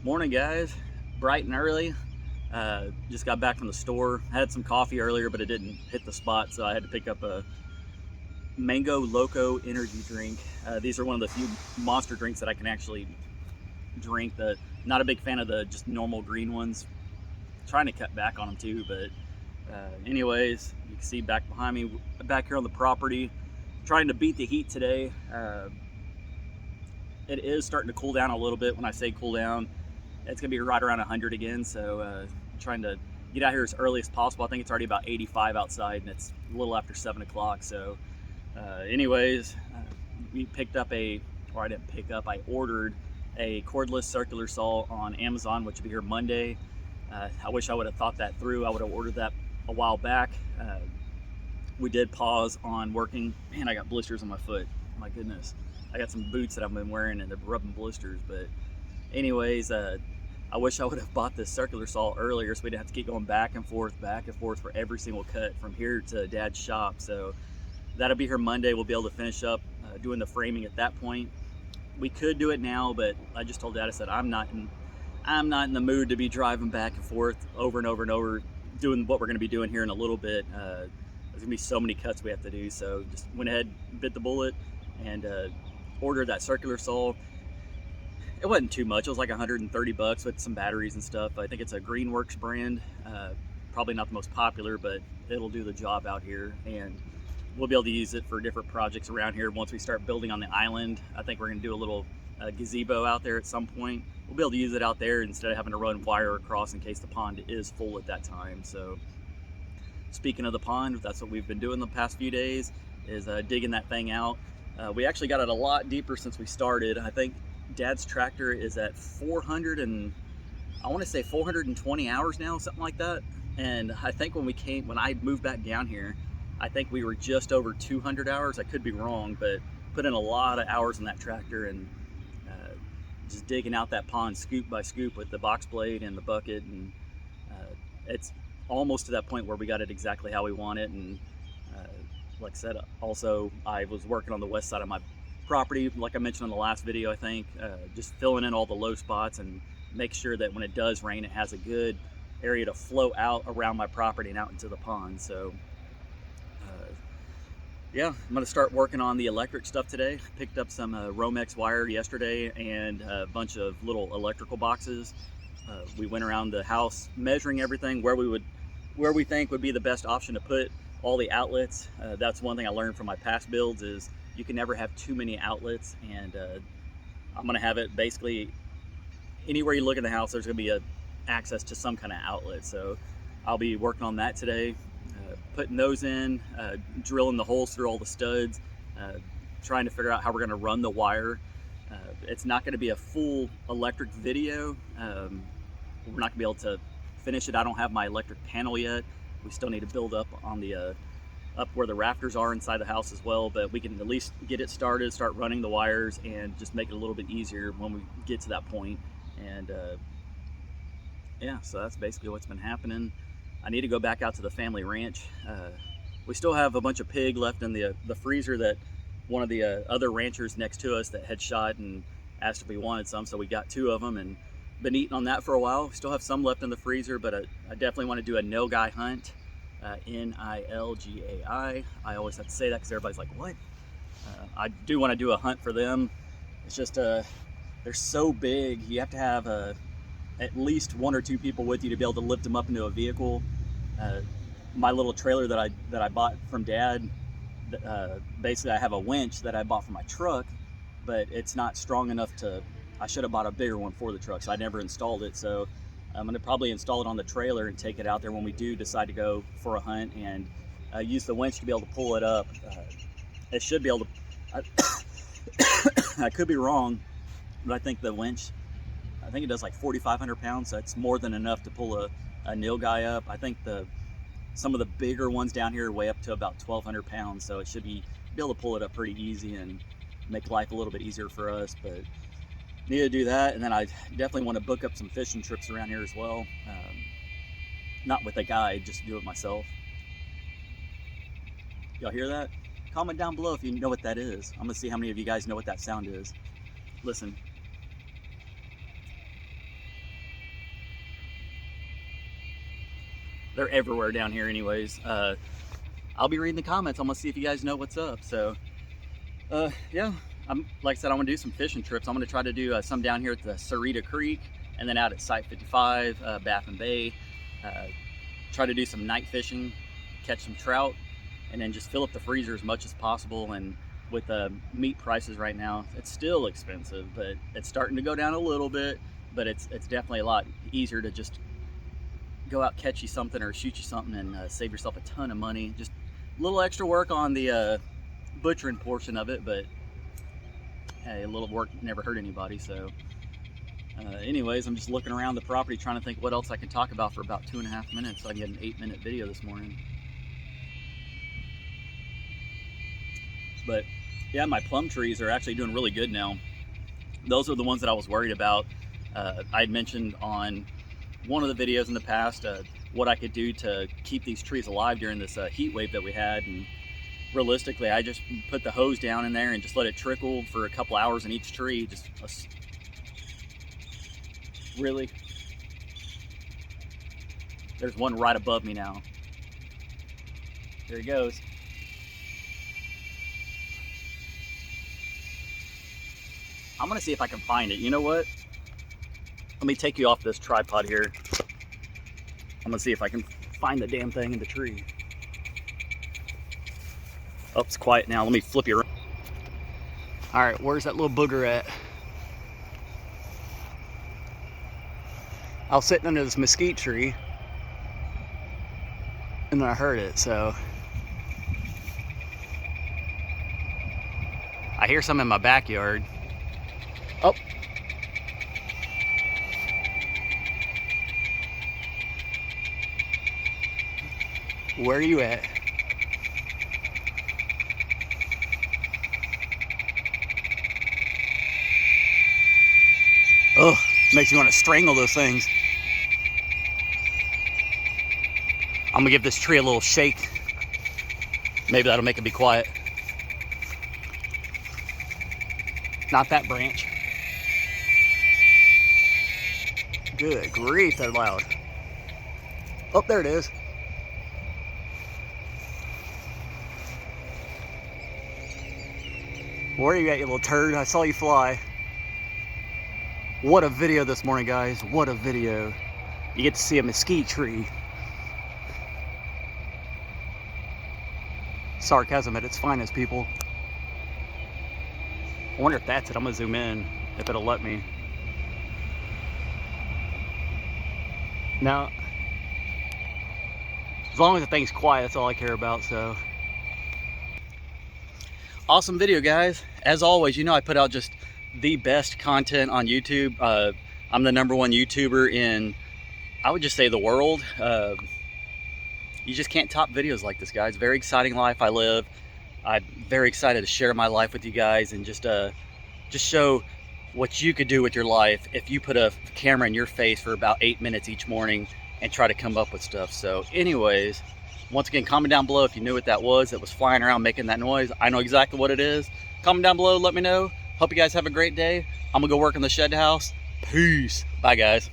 Morning, guys. Bright and early. Just got back from the store. Had some coffee earlier, but it didn't hit the spot, so I had to pick up a Mango Loco energy drink. These are one of the few monster drinks that I can actually drink. Not a big fan of the just normal green ones. Trying to cut back on them too, but anyways, you can see back behind me, back here on the property, trying to beat the heat today. It is starting to cool down a little bit. When I say cool down, it's gonna be right around 100 again, so trying to get out here as early as possible. I think it's already about 85 outside, and it's a little after 7 o'clock. So anyways, we picked up or I didn't pick up, I ordered a cordless circular saw on Amazon, which will be here Monday. I wish I would have thought that through. I would have ordered that a while back. We did pause on working. Man, I got blisters on my foot. My goodness. I got some boots that I've been wearing and they're rubbing blisters, but anyways, I wish I would have bought this circular saw earlier so we didn't have to keep going back and forth for every single cut from here to Dad's shop. So that'll be here Monday. We'll be able to finish up doing the framing at that point. We could do it now, but I just told Dad, I said, I'm not in the mood to be driving back and forth over and over and over doing what we're going to be doing here in a little bit. There's going to be so many cuts we have to do. So just went ahead, bit the bullet, and ordered that circular saw. It wasn't too much. It was like 130 bucks with some batteries and stuff. I think it's a Greenworks brand. Probably not the most popular, but it'll do the job out here, and we'll be able to use it for different projects around here once we start building on the island. I think we're going to do a little gazebo out there at some point. We'll be able to use it out there instead of having to run wire across in case the pond is full at that time. So speaking of the pond, that's what we've been doing the past few days, is digging that thing out. We actually got it a lot deeper since we started. I think Dad's tractor is at 420 hours now, something like that. And I think when I moved back down here, I think we were just over 200 hours. I could be wrong, but put in a lot of hours in that tractor and just digging out that pond scoop by scoop with the box blade and the bucket. And it's almost to that point where we got it exactly how we want it. And like I said, also I was working on the west side of my property, like I mentioned in the last video, I think, just filling in all the low spots and make sure that when it does rain, it has a good area to flow out around my property and out into the pond. So yeah, I'm going to start working on the electric stuff today. Picked up some Romex wire yesterday and a bunch of little electrical boxes. We went around the house measuring everything where we think would be the best option to put all the outlets. That's one thing I learned from my past builds, is you can never have too many outlets, and I'm going to have it basically anywhere you look in the house, there's going to be access to some kind of outlet. So I'll be working on that today, putting those in, drilling the holes through all the studs, trying to figure out how we're going to run the wire. It's not going to be a full electric video. We're not going to be able to finish it. I don't have my electric panel yet. We still need to build up on the up where the rafters are inside the house as well, but we can at least get it started, start running the wires, and just make it a little bit easier when we get to that point. And yeah, so that's basically what's been happening. I need to go back out to the family ranch. We still have a bunch of pig left in the freezer that one of the other ranchers next to us that had shot and asked if we wanted some, so we got 2 of them and been eating on that for a while. We still have some left in the freezer, but I definitely want to do a nilgai hunt. Nilgai. I always have to say that because everybody's like, what? I do want to do a hunt for them. It's just they're so big. You have to have at least 1 or 2 people with you to be able to lift them up into a vehicle. My little trailer that I bought from Dad, basically I have a winch that I bought for my truck, but it's not strong enough to. I should have bought a bigger one for the truck, so I never installed it. So I'm going to probably install it on the trailer and take it out there when we do decide to go for a hunt, and use the winch to be able to pull it up. It should be able to. I could be wrong, but I think the winch, I think it does like 4,500 pounds. So that's more than enough to pull a nilgai up. I think some of the bigger ones down here weigh up to about 1,200 pounds. So it should be able to pull it up pretty easy and make life a little bit easier for us. But need to do that, and then I definitely want to book up some fishing trips around here as well. Not with a guide, just do it myself. Y'all hear that? Comment down below if you know what that is. I'm gonna see how many of you guys know what that sound is. Listen. they're everywhere down here anyways. I'll be reading the comments. I'm gonna see if you guys know what's up. So yeah, like I said, I want to do some fishing trips. I'm gonna try to do some down here at the Sarita Creek, and then out at Site 55, Baffin Bay. Try to do some night fishing, catch some trout, and then just fill up the freezer as much as possible. And with the meat prices right now, it's still expensive, but it's starting to go down a little bit. But it's definitely a lot easier to just go out, catch you something or shoot you something, and save yourself a ton of money. Just a little extra work on the butchering portion of it, but hey, a little work never hurt anybody. So anyways, I'm just looking around the property trying to think what else I can talk about for about 2.5 minutes so I can get an 8-minute video this morning. But yeah, my plum trees are actually doing really good now. Those are the ones that I was worried about. I had mentioned on one of the videos in the past what I could do to keep these trees alive during this heat wave that we had, and realistically I just put the hose down in there and just let it trickle for a couple hours in each tree. Really, there's one right above me now. There he goes. I'm gonna see if I can find it. You know what? Let me take you off this tripod here. I'm gonna see if I can find the damn thing in the tree. Oh, it's quiet now. Let me flip you around. All right, where's that little booger at? I was sitting under this mesquite tree and then I heard it, so. I hear some in my backyard. Oh. Where are you at? Oh, makes me want to strangle those things. I'm gonna give this tree a little shake. Maybe that'll make it be quiet. Not that branch. Good grief, they're loud. Oh, there it is. Where are you at, you little turd? I saw you fly. What a video this morning, guys. What a video. You get to see a mesquite tree. Sarcasm at its finest, people. I wonder if that's it. I'm gonna zoom in, if it'll let me. Now, as long as the thing's quiet, that's all I care about, so. Awesome video, guys. As always, you know I put out just the best content on YouTube. I'm the #1 YouTuber in, I would just say, the world. You just can't top videos like this, guys. Very exciting life I live. I'm very excited to share my life with you guys and just show what you could do with your life if you put a camera in your face for about 8 minutes each morning and try to come up with stuff. So anyways, once again, comment down below if you knew what that was flying around making that noise. I know exactly what it is. Comment down below, let me know. Hope you guys have a great day. I'm gonna go work in the shed house. Peace. Bye, guys.